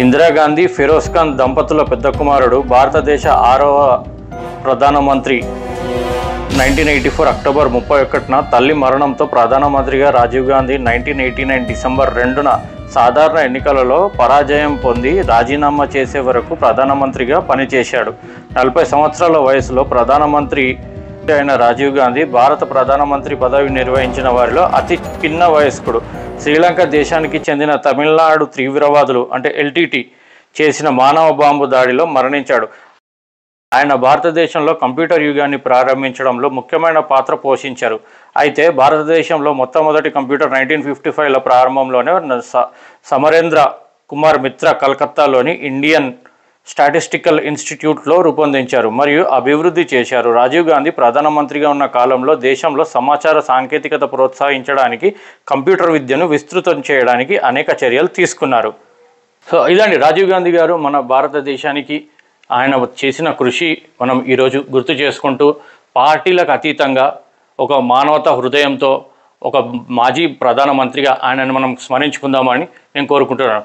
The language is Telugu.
ఇందిరాగాంధీ ఫిరోజ్ ఖాన్ దంపతుల పెద్ద కుమారుడు, భారతదేశ 6వ ప్రధానమంత్రి. 1984 అక్టోబర్ 31న తల్లి మరణంతో ప్రధానమంత్రిగా రాజీవ్ గాంధీ 1989 డిసెంబర్ 2న సాధారణ ఎన్నికలలో పరాజయం పొంది రాజీనామా చేసే వరకు ప్రధానమంత్రిగా పనిచేశాడు. 40 సంవత్సరాల వయసులో ప్రధానమంత్రి అయిన రాజీవ్ గాంధీ భారత ప్రధానమంత్రి పదవి నిర్వహించిన వారిలో అతి పిన్న వయస్కుడు. శ్రీలంక దేశానికి చెందిన తమిళనాడు తీవ్రవాదులు ఎల్టీటీ చేసిన మానవ బాంబు దాడిలో మరణించాడు. ఆయన భారతదేశంలో కంప్యూటర్ యుగాన్ని ప్రారంభించడంలో ముఖ్యమైన పాత్ర పోషించారు. అయితే భారతదేశంలో మొట్టమొదటి కంప్యూటర్ 1955లో ప్రారంభంలోనే సమరేంద్ర కుమార్ మిత్ర కలకత్తాలోని ఇండియన్ స్టాటిస్టికల్ ఇన్స్టిట్యూట్లో రూపొందించారు మరియు అభివృద్ధి చేశారు. రాజీవ్ గాంధీ ప్రధానమంత్రిగా ఉన్న కాలంలో దేశంలో సమాచార సాంకేతికత ప్రోత్సహించడానికి, కంప్యూటర్ విద్యను విస్తృతం చేయడానికి అనేక చర్యలు తీసుకున్నారు. సో ఇదండి రాజీవ్ గాంధీ గారు మన భారతదేశానికి ఆయన చేసిన కృషి మనం ఈరోజు గుర్తు చేసుకుంటూ, పార్టీలకు అతీతంగా ఒక మానవతా హృదయంతో ఒక మాజీ ప్రధానమంత్రిగా ఆయనను మనం స్మరించుకుందామని నేను కోరుకుంటున్నాను.